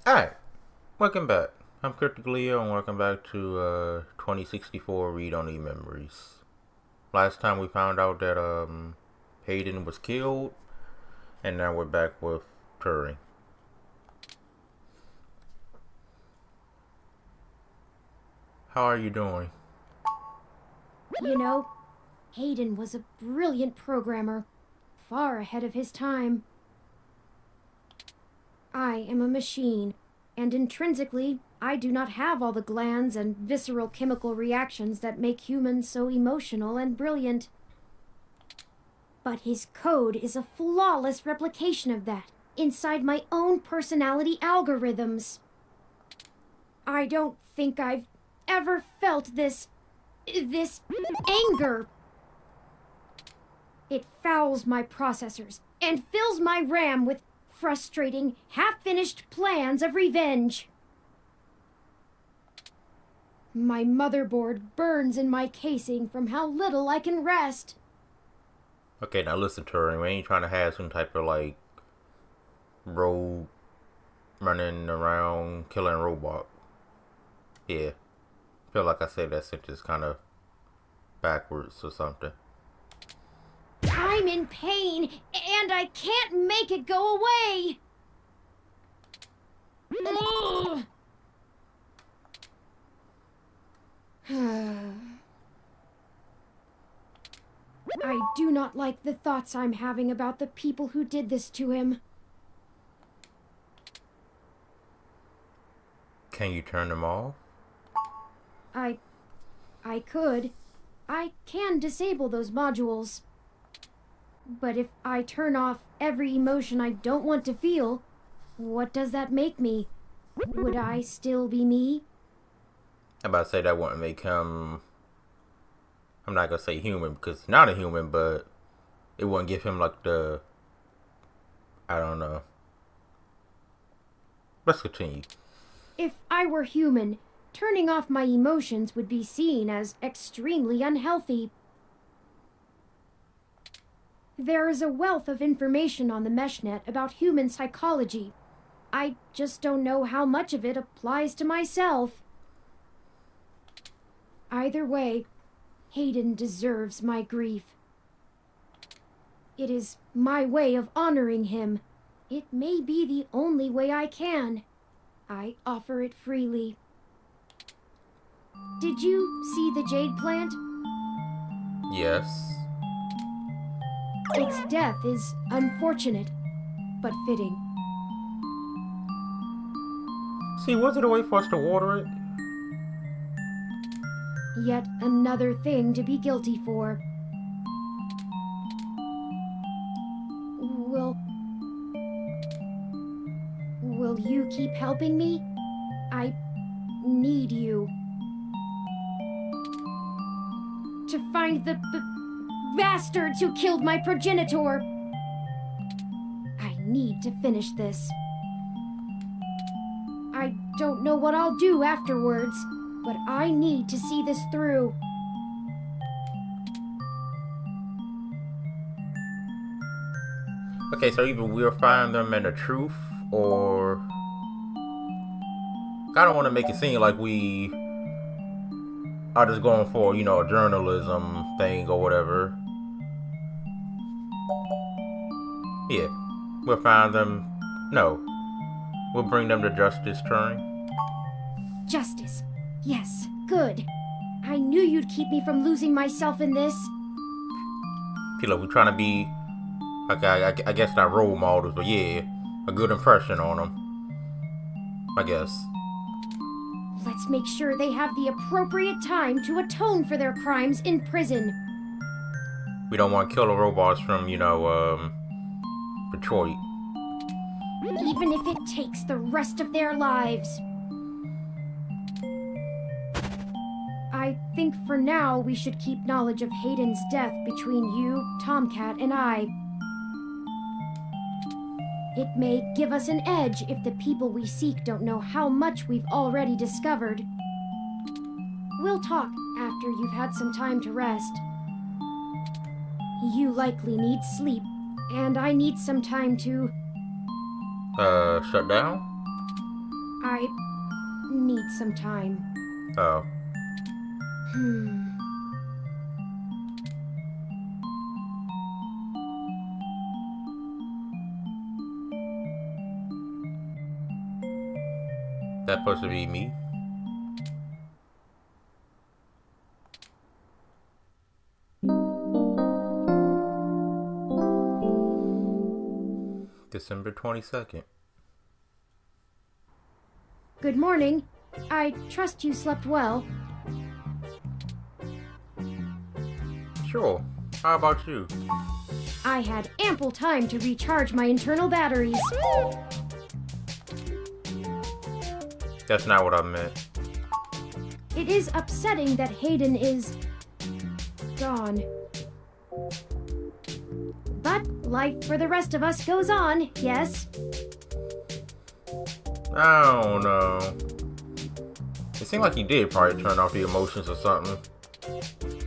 Alright, welcome back. I'm Cryptic Leo and welcome back to 2064 Read Only Memories. Last time we found out that Hayden was killed, and now we're back with Turing. How are you doing? You know, Hayden was a brilliant programmer, far ahead of his time. I am a machine, and intrinsically, I do not have all the glands and visceral chemical reactions that make humans so emotional and brilliant. But his code is a flawless replication of that, inside my own personality algorithms. I don't think I've ever felt this anger. It fouls my processors and fills my RAM with frustrating, half-finished plans of revenge. My motherboard burns in my casing from how little I can rest. Okay, now listen, Turing. We ain't trying to have some type of road running around killing robot. Yeah. Feel like I said that sentence kind of backwards or something. I'm in pain, and I can't make it go away! Ugh. I do not like the thoughts I'm having about the people who did this to him. Can you turn them off? I could. I can disable those modules. But if I turn off every emotion I don't want to feel, what does that make me? Would I still be me? I'm about to say that wouldn't make him... I'm not gonna say human because he's not a human, but it wouldn't give him like the... I don't know. Let's continue. If I were human, turning off my emotions would be seen as extremely unhealthy. There is a wealth of information on the MeshNet about human psychology. I just don't know how much of it applies to myself. Either way, Hayden deserves my grief. It is my way of honoring him. It may be the only way I can. I offer it freely. Did you see the jade plant? Yes. Its death is unfortunate, but fitting. See, was it a way for us to water it? Yet another thing to be guilty for. Will you keep helping me? I need you. To find the bastards who killed my progenitor. I need to finish this. I don't know what I'll do afterwards, but I need to see this through. Okay, so either we'll find them in the truth, or... I don't want to make it seem like we are just going for, a journalism thing or whatever. Yeah, we'll find them. No, we'll bring them to justice, Turing. Justice. Yes, good. I knew you'd keep me from losing myself in this. Look, we're trying to be, I guess not role models, but yeah, a good impression on them, I guess. Let's make sure they have the appropriate time to atone for their crimes in prison. We don't want killer robots from, Detroit. Even if it takes the rest of their lives. I think for now we should keep knowledge of Hayden's death between you, Tomcat, and I. It may give us an edge if the people we seek don't know how much we've already discovered. We'll talk after you've had some time to rest. You likely need sleep, and I need some time to... Shut down? I need some time. Oh. That supposed to be me? December 22nd. Good morning. I trust you slept well. Sure. How about you? I had ample time to recharge my internal batteries. That's not what I meant. It is upsetting that Hayden is gone. But life for the rest of us goes on, yes? I don't know. It seemed like he did probably turn off the emotions or something.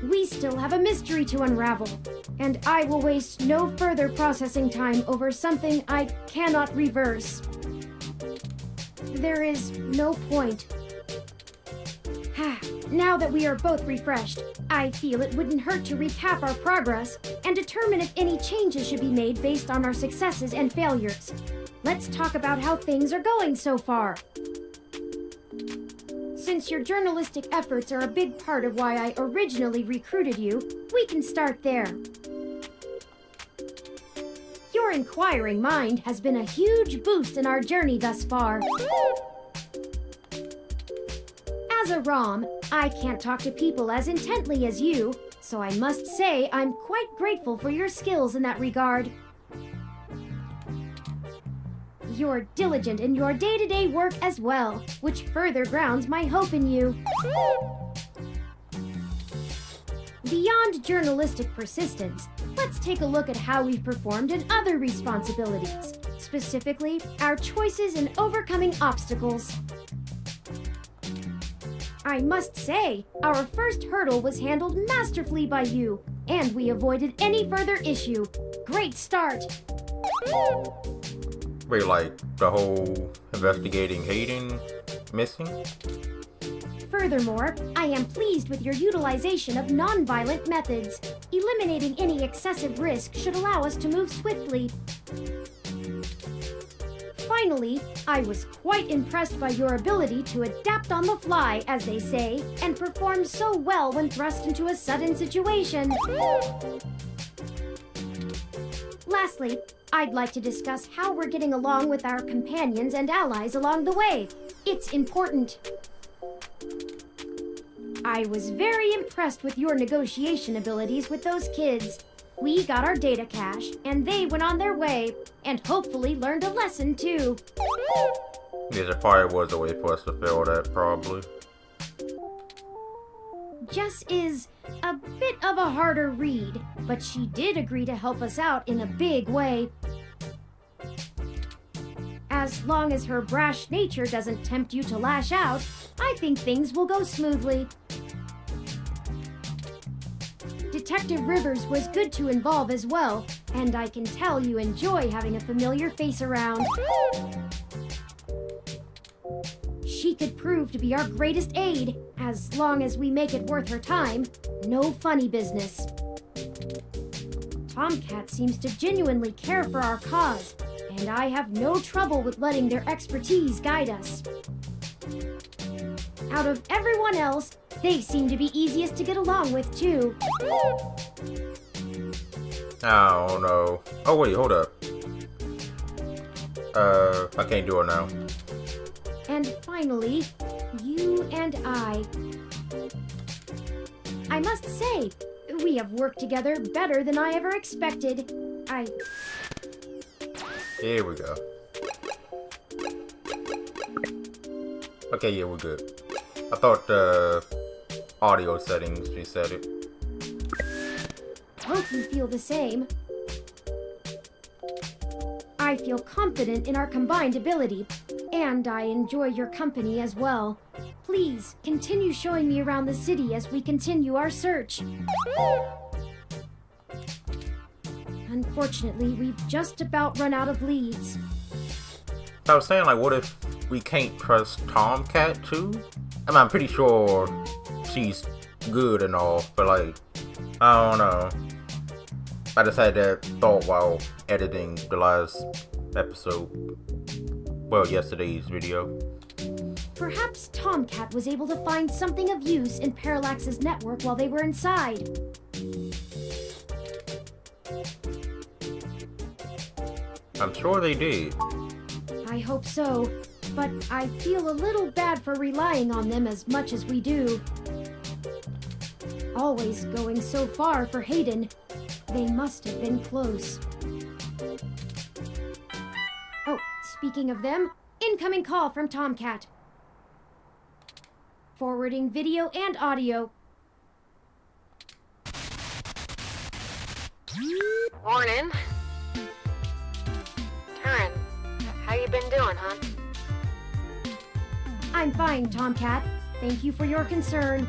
We still have a mystery to unravel, and I will waste no further processing time over something I cannot reverse. There is no point. Now that we are both refreshed, I feel it wouldn't hurt to recap our progress and determine if any changes should be made based on our successes and failures. Let's talk about how things are going so far. Since your journalistic efforts are a big part of why I originally recruited you, we can start there. Your inquiring mind has been a huge boost in our journey thus far. As a ROM, I can't talk to people as intently as you, so I must say I'm quite grateful for your skills in that regard. You're diligent in your day-to-day work as well, which further grounds my hope in you. Beyond journalistic persistence, let's take a look at how we've performed in other responsibilities, specifically our choices in overcoming obstacles. I must say, our first hurdle was handled masterfully by you, and we avoided any further issue. Great start! Wait, like the whole investigating Hayden missing? Furthermore, I am pleased with your utilization of non-violent methods. Eliminating any excessive risk should allow us to move swiftly. Finally, I was quite impressed by your ability to adapt on the fly, as they say, and perform so well when thrust into a sudden situation. Lastly, I'd like to discuss how we're getting along with our companions and allies along the way. It's important. I was very impressed with your negotiation abilities with those kids. We got our data cache, and they went on their way, and hopefully learned a lesson too. Yeah, there probably was a way for us to fail that, probably. Jess is a bit of a harder read, but she did agree to help us out in a big way. As long as her brash nature doesn't tempt you to lash out, I think things will go smoothly. Detective Rivers was good to involve as well, and I can tell you enjoy having a familiar face around. She could prove to be our greatest aid, as long as we make it worth her time. No funny business. Tomcat seems to genuinely care for our cause, and I have no trouble with letting their expertise guide us. Out of everyone else, they seem to be easiest to get along with, too. I don't know. Oh, wait, hold up. I can't do it now. And finally, you and I. I must say, we have worked together better than I ever expected. Here we go. Okay, yeah, we're good. I thought the audio settings reset it. Hope you feel the same. I feel confident in our combined ability, and I enjoy your company as well. Please, continue showing me around the city as we continue our search. Unfortunately, we've just about run out of leads. I was saying, like, what if we can't trust Tomcat too? I mean, I'm pretty sure she's good and all, but like, I don't know. I just had that thought while editing the last episode. Well, yesterday's video. Perhaps Tomcat was able to find something of use in Parallax's network while they were inside. I'm sure they did. I hope so, but I feel a little bad for relying on them as much as we do. Always going so far for Hayden. They must have been close. Oh, speaking of them, incoming call from Tomcat. Forwarding video and audio. Morning. Turin, how you been doing, hon? I'm fine, Tomcat. Thank you for your concern.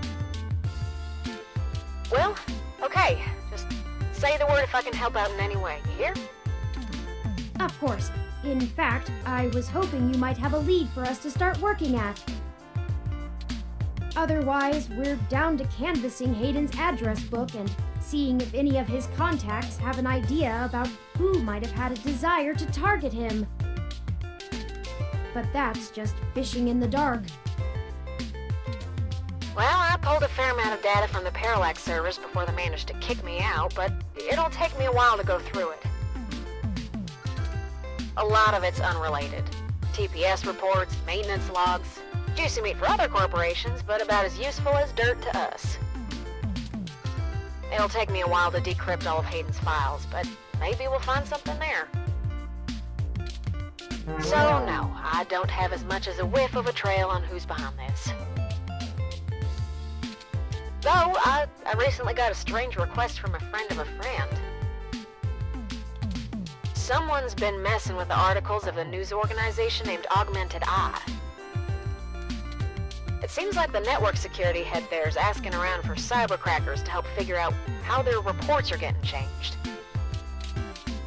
Well, okay. Just say the word if I can help out in any way. You hear? Of course. In fact, I was hoping you might have a lead for us to start working at. Otherwise, we're down to canvassing Hayden's address book and seeing if any of his contacts have an idea about who might have had a desire to target him. But that's just fishing in the dark. Well, I pulled a fair amount of data from the Parallax servers before they managed to kick me out, but it'll take me a while to go through it. A lot of it's unrelated. TPS reports, maintenance logs, juicy meat for other corporations, but about as useful as dirt to us. It'll take me a while to decrypt all of Hayden's files, but maybe we'll find something there. So, no, I don't have as much as a whiff of a trail on who's behind this. Though, I recently got a strange request from a friend of a friend. Someone's been messing with the articles of a news organization named Augmented Eye. It seems like the network security head there's asking around for cybercrackers to help figure out how their reports are getting changed.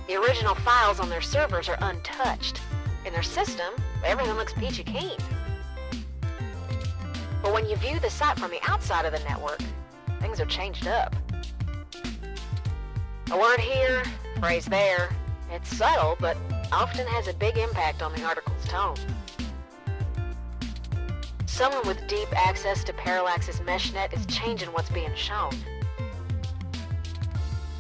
The original files on their servers are untouched. In their system, everything looks peachy keen. But when you view the site from the outside of the network, things are changed up. A word here, phrase there. It's subtle, but often has a big impact on the article's tone. Someone with deep access to Parallax's meshnet is changing what's being shown.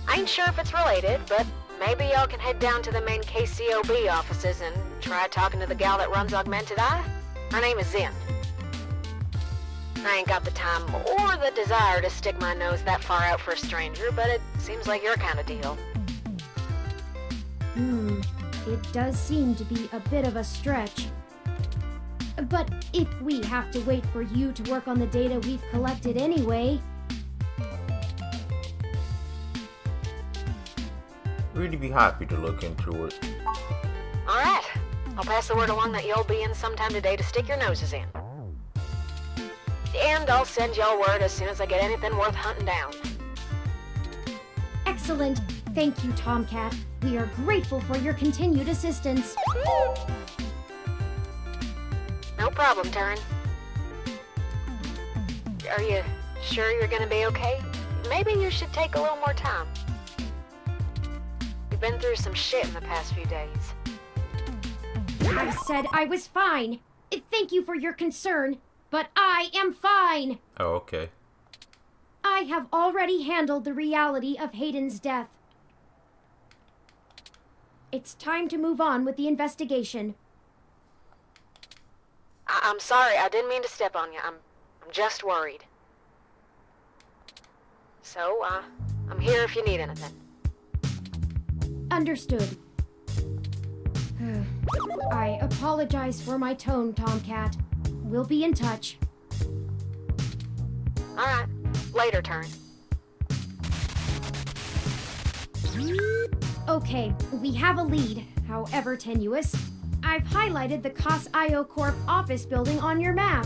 I ain't sure if it's related, but maybe y'all can head down to the main KCOB offices and try talking to the gal that runs Augmented Eye. Her name is Zen. I ain't got the time or the desire to stick my nose that far out for a stranger, but it seems like your kind of deal. It does seem to be a bit of a stretch. But if we have to wait for you to work on the data we've collected anyway... Really be happy to look into it. Alright, I'll pass the word along that you'll be in sometime today to stick your noses in. And I'll send y'all word as soon as I get anything worth hunting down. Excellent. Thank you, Tomcat. We are grateful for your continued assistance. No problem, Turin. Are you sure you're gonna be okay? Maybe you should take a little more time. You've been through some shit in the past few days. I said I was fine. Thank you for your concern, but I am fine. Oh, okay. I have already handled the reality of Hayden's death. It's time to move on with the investigation. I'm sorry, I didn't mean to step on you. I'm just worried. So, I'm here if you need anything. Understood. I apologize for my tone, Tomcat. We'll be in touch. Alright, later, Turin. Okay, we have a lead, however tenuous. I've highlighted the COS-IO Corp office building on your map.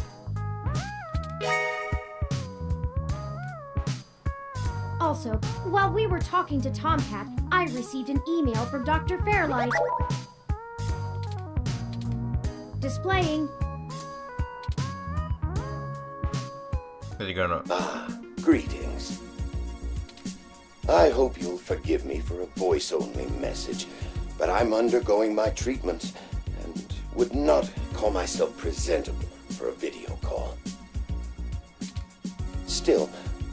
Also, while we were talking to Tomcat, I received an email from Dr. Fairlight. displaying. Is he gonna... Greetings. I hope you'll forgive me for a voice-only message, but I'm undergoing my treatments and would not call myself presentable for a video call. Still,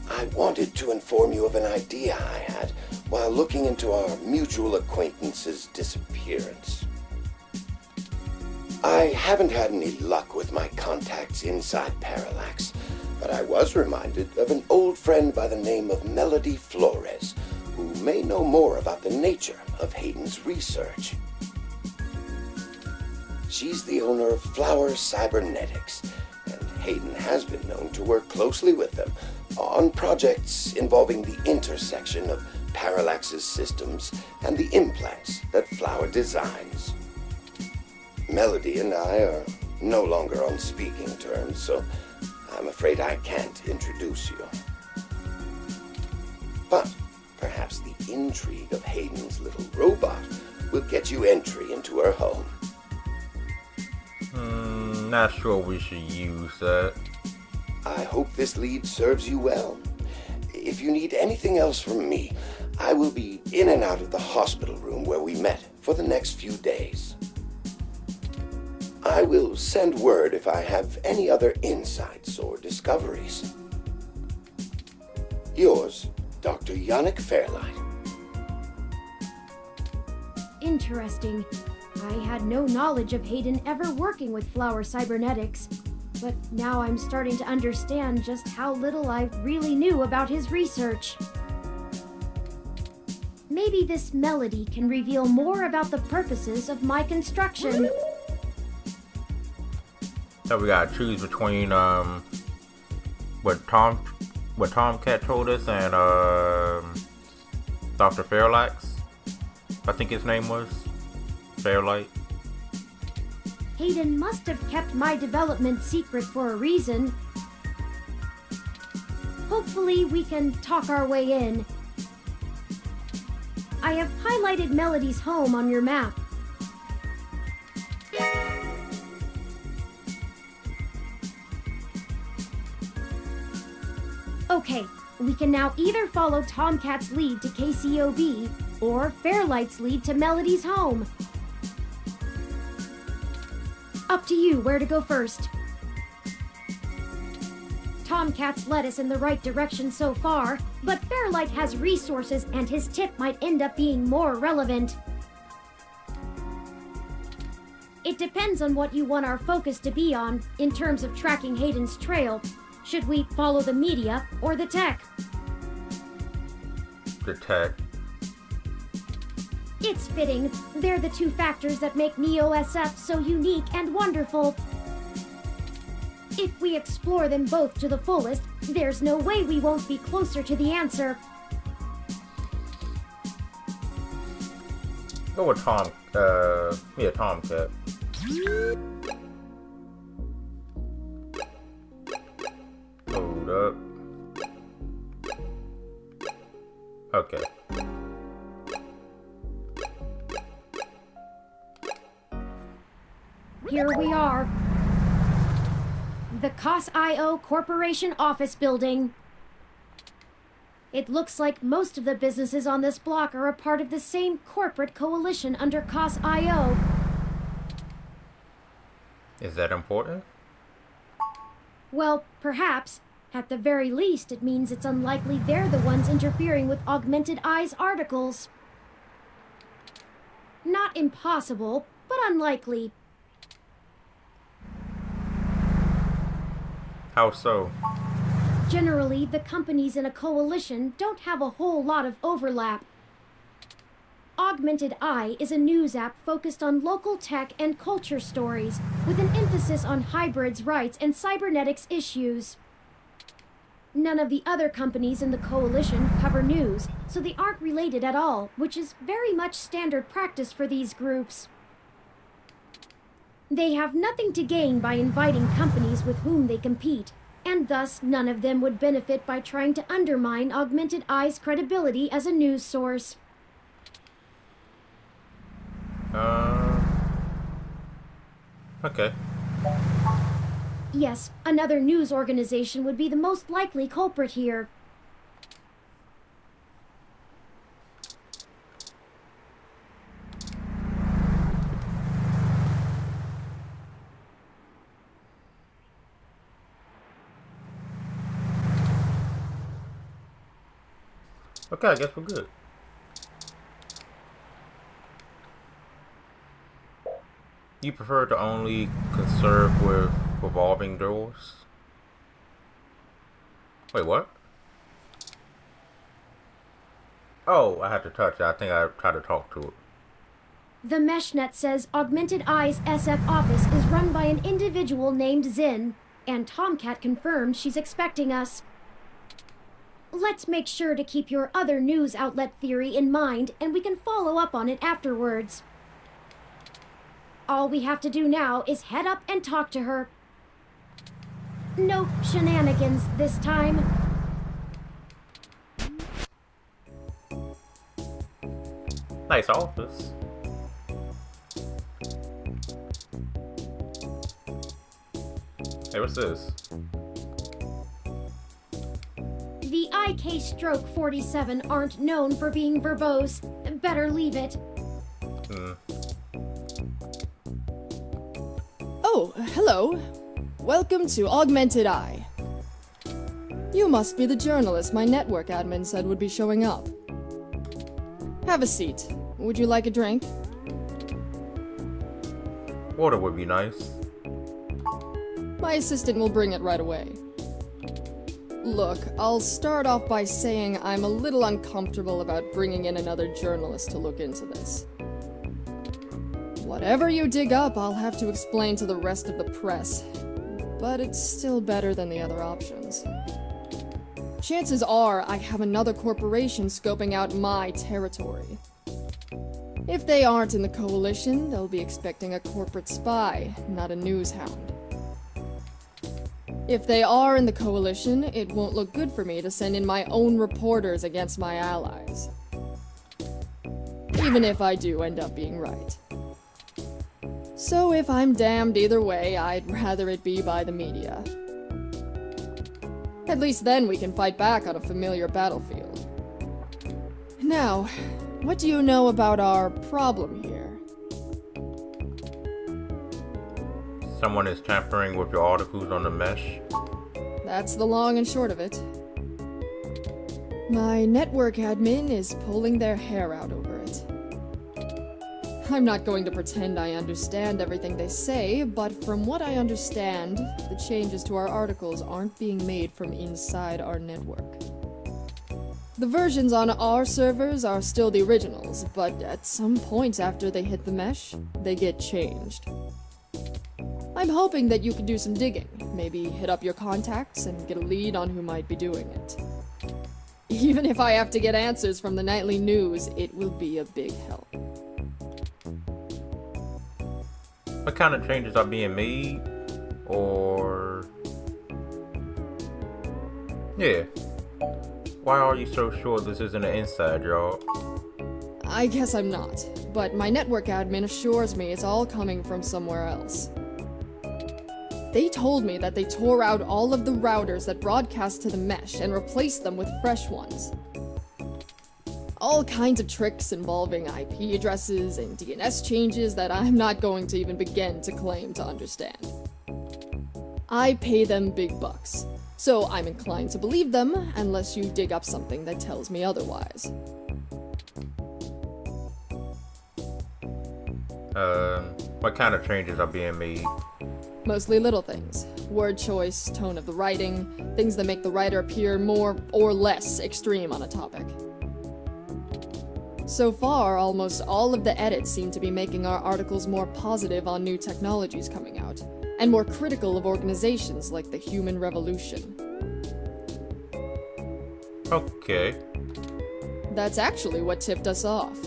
I wanted to inform you of an idea I had while looking into our mutual acquaintance's disappearance. I haven't had any luck with my contacts inside Parallax, but I was reminded of an old friend by the name of Melody Flores, who may know more about the nature of Hayden's research. She's the owner of Flower Cybernetics, and Hayden has been known to work closely with them on projects involving the intersection of Parallax's systems and the implants that Flower designs. Melody and I are no longer on speaking terms, so I'm afraid I can't introduce you. But perhaps the intrigue of Hayden's little robot will get you entry into her home. Not sure we should use that. I hope this lead serves you well. If you need anything else from me, I will be in and out of the hospital room where we met for the next few days. I will send word if I have any other insights or discoveries. Yours, Dr. Yannick Fairlight. Interesting. I had no knowledge of Hayden ever working with Flower Cybernetics, but now I'm starting to understand just how little I really knew about his research. Maybe this Melody can reveal more about the purposes of my construction. So we gotta choose between what Tomcat told us and Dr. Fairlax. I think his name was Fairlight. Hayden must have kept my development secret for a reason. Hopefully we can talk our way in. I have highlighted Melody's home on your map. Okay, we can now either follow Tomcat's lead to KCOB or Fairlight's lead to Melody's home. Up to you where to go first. Tomcat's led us in the right direction so far, but Fairlight has resources and his tip might end up being more relevant. It depends on what you want our focus to be on in terms of tracking Hayden's trail. Should we follow the media or the tech? The tech. It's fitting. They're the two factors that make Neo-SF so unique and wonderful. If we explore them both to the fullest, there's no way we won't be closer to the answer. Go with Tomcat. Hold up. Okay. Here we are. The COS.io Corporation office building. It looks like most of the businesses on this block are a part of the same corporate coalition under COS.io. Is that important? Well, perhaps. At the very least, it means it's unlikely they're the ones interfering with Augmented Eye's articles. Not impossible, but unlikely. How so? Generally, the companies in a coalition don't have a whole lot of overlap. Augmented Eye is a news app focused on local tech and culture stories, with an emphasis on hybrids' rights and cybernetics issues. None of the other companies in the coalition cover news, so they aren't related at all, which is very much standard practice for these groups. They have nothing to gain by inviting companies with whom they compete, and thus none of them would benefit by trying to undermine Augmented Eye's credibility as a news source. Okay. Yes, another news organization would be the most likely culprit here. Okay, I guess we're good. You prefer to only conserve with revolving doors? Wait, what? Oh, I had to touch it. I think I tried to talk to it. The MeshNet says Augmented Eye's SF office is run by an individual named Zin, and Tomcat confirmed she's expecting us. Let's make sure to keep your other news outlet theory in mind, and we can follow up on it afterwards. All we have to do now is head up and talk to her. No shenanigans this time. Nice office. Hey, what's this? The IK Stroke 47 aren't known for being verbose. Better leave it. Oh, hello. Welcome to Augmented Eye. You must be the journalist my network admin said would be showing up. Have a seat. Would you like a drink? Water would be nice. My assistant will bring it right away. Look, I'll start off by saying I'm a little uncomfortable about bringing in another journalist to look into this. Whatever you dig up, I'll have to explain to the rest of the press. But it's still better than the other options. Chances are I have another corporation scoping out my territory. If they aren't in the coalition, they'll be expecting a corporate spy, not a news hound. If they are in the coalition, it won't look good for me to send in my own reporters against my allies. Even if I do end up being right. So if I'm damned either way, I'd rather it be by the media. At least then we can fight back on a familiar battlefield. Now, what do you know about our problem here? Someone is tampering with your articles on the mesh. That's the long and short of it. My network admin is pulling their hair out over it. I'm not going to pretend I understand everything they say, but from what I understand, the changes to our articles aren't being made from inside our network. The versions on our servers are still the originals, but at some point after they hit the mesh, they get changed. I'm hoping that you can do some digging, maybe hit up your contacts and get a lead on who might be doing it. Even if I have to get answers from the nightly news, it will be a big help. What kind of changes are being made? Or... yeah. Why are you so sure this isn't an inside job? I guess I'm not, but my network admin assures me it's all coming from somewhere else. They told me that they tore out all of the routers that broadcast to the mesh and replaced them with fresh ones. All kinds of tricks involving IP addresses and DNS changes that I'm not going to even begin to claim to understand. I pay them big bucks, so I'm inclined to believe them unless you dig up something that tells me otherwise. What kind of changes are being made? Mostly little things. Word choice, tone of the writing, things that make the writer appear more or less extreme on a topic. So far, almost all of the edits seem to be making our articles more positive on new technologies coming out, and more critical of organizations like the Human Revolution. Okay. That's actually what tipped us off.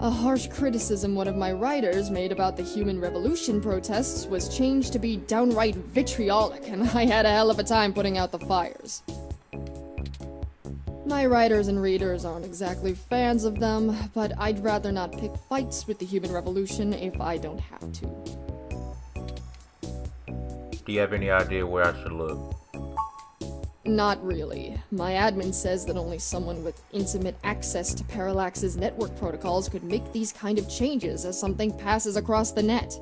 A harsh criticism one of my writers made about the Human Revolution protests was changed to be downright vitriolic, and I had a hell of a time putting out the fires. My writers and readers aren't exactly fans of them, but I'd rather not pick fights with the Human Revolution if I don't have to. Do you have any idea where I should look? Not really. My admin says that only someone with intimate access to Parallax's network protocols could make these kind of changes as something passes across the net.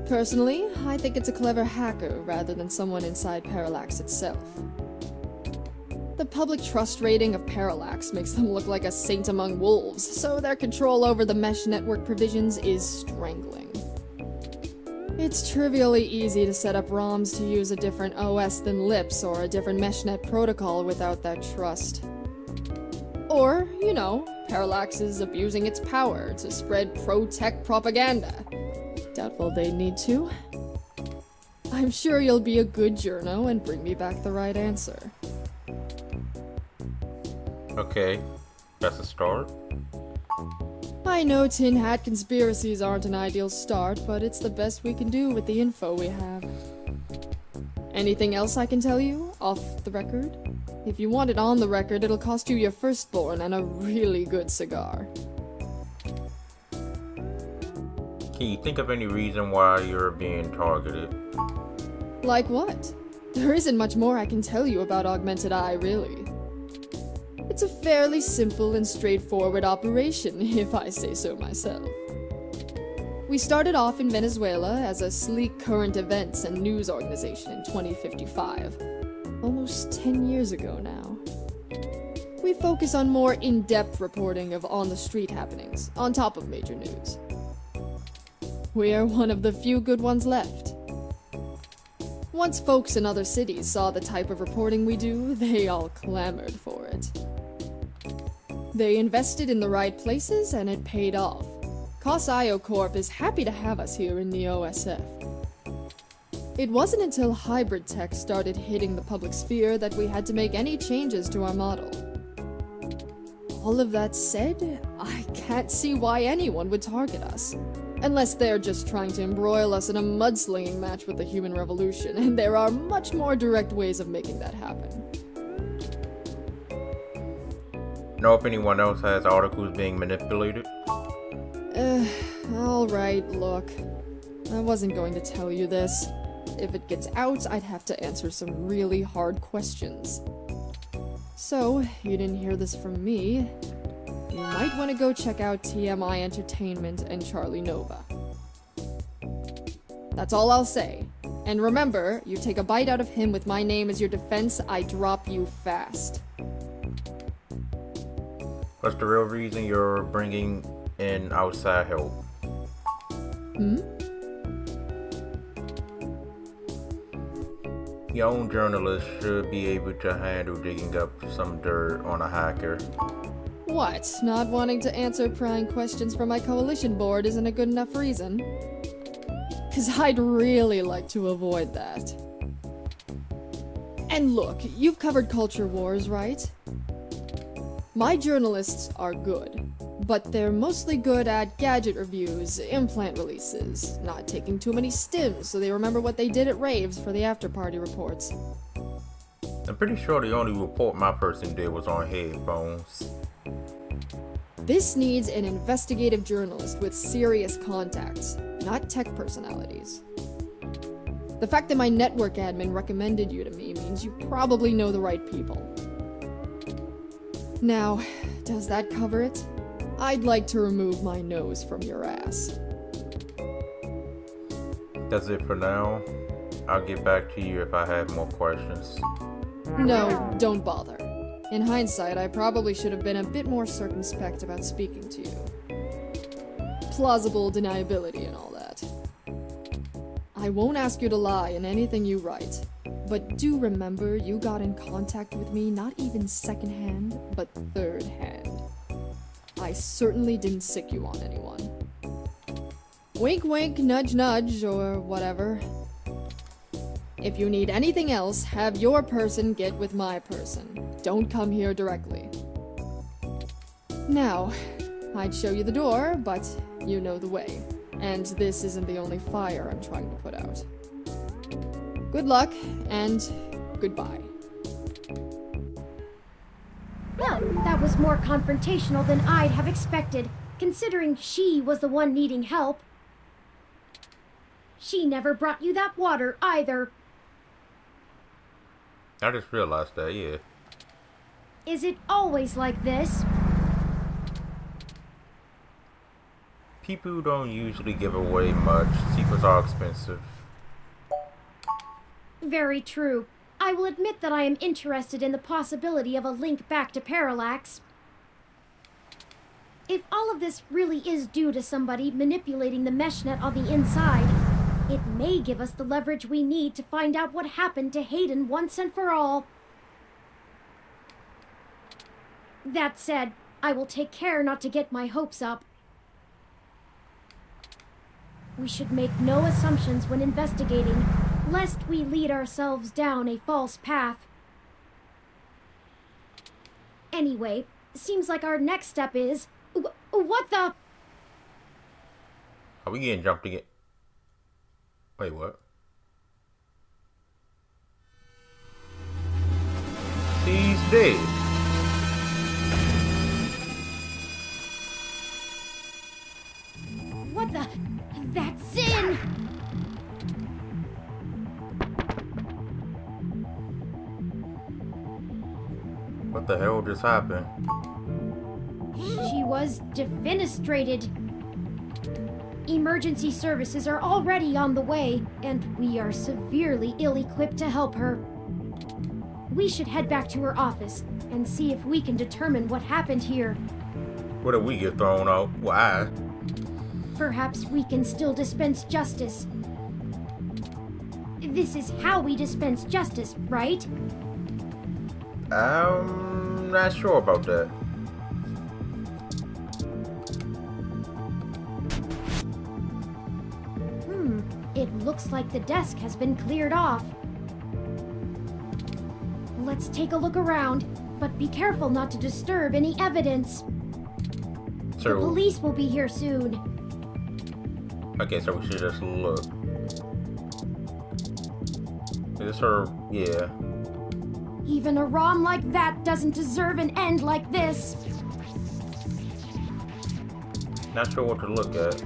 Personally, I think it's a clever hacker rather than someone inside Parallax itself. The public trust rating of Parallax makes them look like a saint among wolves, so their control over the mesh network provisions is strangling. It's trivially easy to set up ROMs to use a different OS than LIPS or a different meshnet protocol without that trust. Or, you know, Parallax is abusing its power to spread pro-tech propaganda. Doubtful they'd need to. I'm sure you'll be a good journo and bring me back the right answer. Okay, that's a start. I know tin hat conspiracies aren't an ideal start, but it's the best we can do with the info we have. Anything else I can tell you, off the record? If you want it on the record, it'll cost you your firstborn and a really good cigar. Can you think of any reason why you're being targeted? Like what? There isn't much more I can tell you about Augmented Eye, really. It's a fairly simple and straightforward operation, if I say so myself. We started off in Venezuela as a sleek current events and news organization in 2055, almost 10 years ago now. We focus on more in-depth reporting of on-the-street happenings, on top of major news. We are one of the few good ones left. Once folks in other cities saw the type of reporting we do, they all clamored for it. They invested in the right places, and it paid off. COS-IO Corp is happy to have us here in the OSF. It wasn't until hybrid tech started hitting the public sphere that we had to make any changes to our model. All of that said, I can't see why anyone would target us. Unless they're just trying to embroil us in a mudslinging match with the human revolution, and there are much more direct ways of making that happen. Know if anyone else has articles being manipulated? Alright, look. I wasn't going to tell you this. If it gets out, I'd have to answer some really hard questions. So, you didn't hear this from me. You might want to go check out TMI Entertainment and Charlie Nova. That's all I'll say. And remember, you take a bite out of him with my name as your defense, I drop you fast. What's the real reason you're bringing in outside help? Young journalists should be able to handle digging up some dirt on a hacker. What? Not wanting to answer prying questions from my coalition board isn't a good enough reason? 'Cause I'd really like to avoid that. And look, you've covered culture wars, right? My journalists are good, but they're mostly good at gadget reviews, implant releases, not taking too many stims so they remember what they did at raves for the after-party reports. I'm pretty sure the only report my person did was on headphones. This needs an investigative journalist with serious contacts, not tech personalities. The fact that my network admin recommended you to me means you probably know the right people. Now, does that cover it? I'd like to remove my nose from your ass. That's it for now. I'll get back to you if I have more questions. No, don't bother. In hindsight, I probably should have been a bit more circumspect about speaking to you. Plausible deniability and all that. I won't ask you to lie in anything you write, but do remember you got in contact with me not even second-hand, but third-hand. I certainly didn't sick you on anyone. Wink wink, nudge nudge, or whatever. If you need anything else, have your person get with my person. Don't come here directly. Now, I'd show you the door, but you know the way. And this isn't the only fire I'm trying to put out. Good luck, and goodbye. Well, that was more confrontational than I'd have expected, considering she was the one needing help. She never brought you that water either. I just realized that, yeah. Is it always like this? People don't usually give away much. Secrets are expensive. Very true. I will admit that I am interested in the possibility of a link back to Parallax. If all of this really is due to somebody manipulating the meshnet on the inside, it may give us the leverage we need to find out what happened to Hayden once and for all. That said, I will take care not to get my hopes up. We should make no assumptions when investigating, lest we lead ourselves down a false path. Anyway, seems like our next step is... What the... Are we getting jumped again? Wait, what? He's dead. What the... That's Zin! What the hell just happened? She was defenestrated. Emergency services are already on the way, and we are severely ill-equipped to help her. We should head back to her office and see if we can determine what happened here. What if we get thrown out? Why? Perhaps we can still dispense justice. This is how we dispense justice, right? I'm not sure about that. It looks like the desk has been cleared off. Let's take a look around, but be careful not to disturb any evidence. The So, police will be here soon. okay, so we should just look. Is this her? Yeah. Even a ROM like that doesn't deserve an end like this. Not sure what to look at.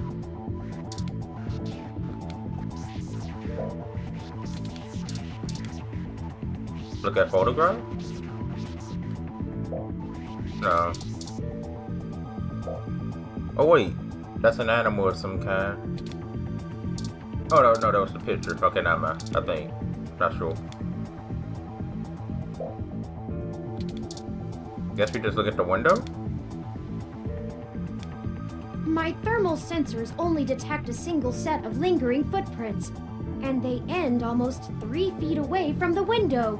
Look at photograph? No. Oh wait, that's an animal of some kind. Oh no, that was the picture. Okay, not mine. I think. Not sure. Guess we just look at the window? My thermal sensors only detect a single set of lingering footprints, and they end almost 3 feet away from the window.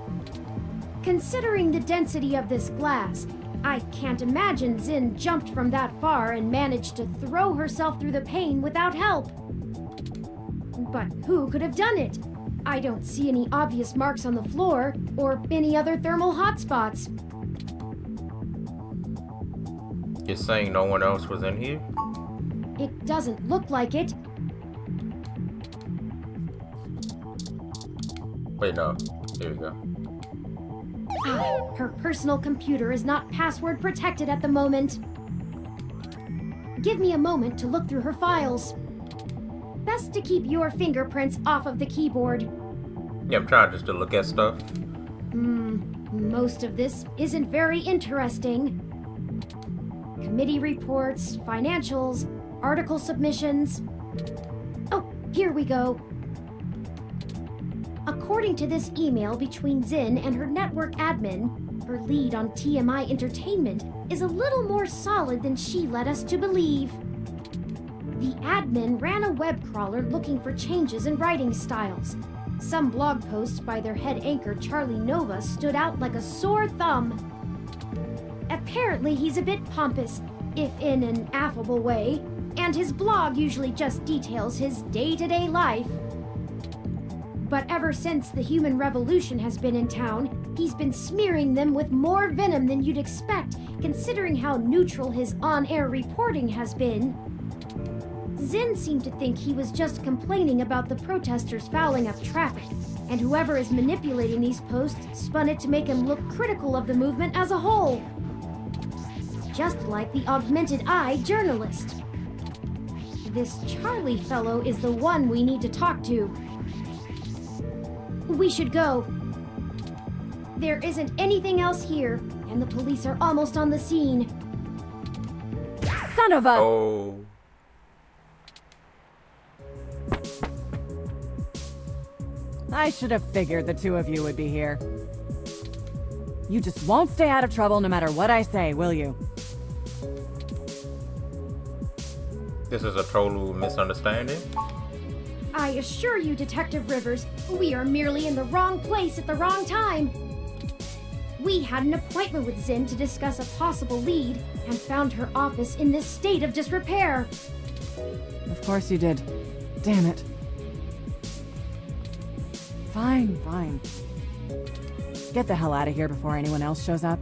Considering the density of this glass, I can't imagine Zin jumped from that far and managed to throw herself through the pane without help. But who could have done it? I don't see any obvious marks on the floor or any other thermal hotspots. You're saying no one else was in here? It doesn't look like it. Wait, no. Here we go. Her personal computer is not password protected at the moment. Give me a moment to look through her files. Best to keep your fingerprints off of the keyboard. Yeah, I'm trying just to look at stuff. Most of this isn't very interesting. Committee reports, financials, article submissions. Oh, here we go. According to this email between Zin and her network admin, her lead on TMI Entertainment is a little more solid than she led us to believe. The admin ran a web crawler looking for changes in writing styles. Some blog posts by their head anchor Charlie Nova stood out like a sore thumb. Apparently he's a bit pompous, if in an affable way, and his blog usually just details his day-to-day life. But ever since the human revolution has been in town, he's been smearing them with more venom than you'd expect, considering how neutral his on-air reporting has been. Zin seemed to think he was just complaining about the protesters fouling up traffic, and whoever is manipulating these posts spun it to make him look critical of the movement as a whole. Just like the Augmented Eye journalist. This Charlie fellow is the one we need to talk to. We should go. There isn't anything else here, and the police are almost on the scene. Son of a... Oh. I should have figured the two of you would be here. You just won't stay out of trouble no matter what I say, will you? This is a total misunderstanding. I assure you, Detective Rivers, we are merely in the wrong place at the wrong time. We had an appointment with Zin to discuss a possible lead and found her office in this state of disrepair. Of course you did. Damn it. Fine, fine. Get the hell out of here before anyone else shows up.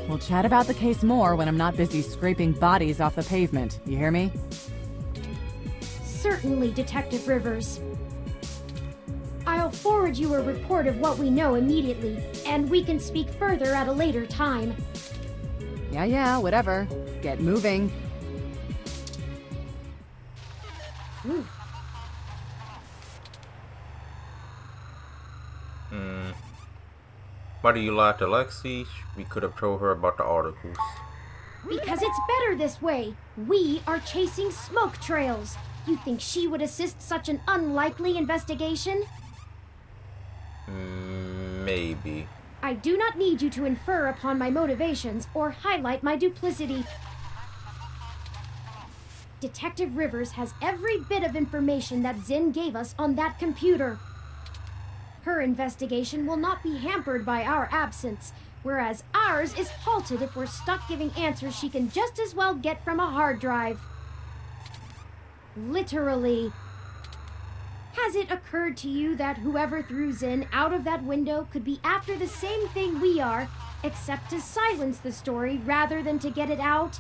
We'll chat about the case more when I'm not busy scraping bodies off the pavement. You hear me? Certainly, Detective Rivers. I'll forward you a report of what we know immediately, and we can speak further at a later time. Yeah, whatever. Get moving. Ooh. Why do you lie to Lexi? We could have told her about the articles. Because it's better this way. We are chasing smoke trails. You think she would assist such an unlikely investigation? Maybe. I do not need you to infer upon my motivations or highlight my duplicity. Detective Rivers has every bit of information that Zin gave us on that computer. Her investigation will not be hampered by our absence, whereas ours is halted if we're stuck giving answers she can just as well get from a hard drive. Literally. Has it occurred to you that whoever threw Zin out of that window could be after the same thing we are, except to silence the story rather than to get it out?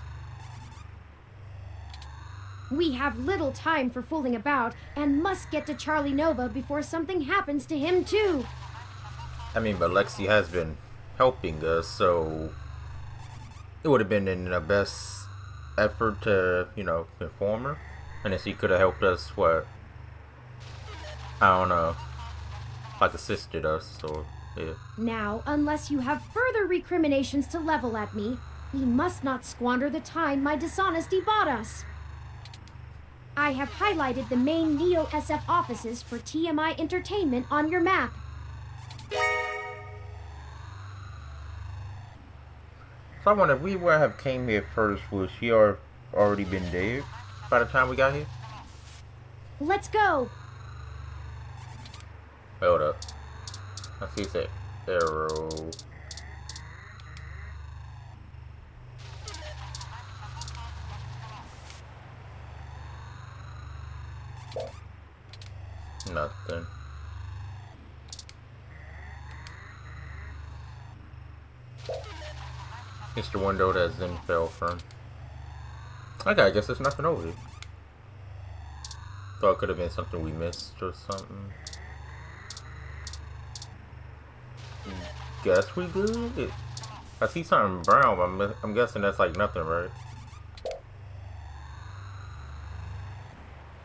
We have little time for fooling about and must get to Charlie Nova before something happens to him too. I mean, but Lexi has been helping us, so it would have been in the best effort to, inform her. And if she could have helped us, I don't know, like assisted us, or, yeah. Now, unless you have further recriminations to level at me, we must not squander the time my dishonesty bought us. I have highlighted the main Neo-SF offices for TMI Entertainment on your map. So I wonder if we would have came here first, would she already been dead by the time we got here? Let's go! Hold up. I see that arrow. Nothing. It's the window that Zin fell from. Okay, I guess there's nothing over here. Thought it could have been something we missed or something. Guess we good? I see something brown, but I'm guessing that's like nothing, right?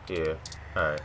Yeah, alright.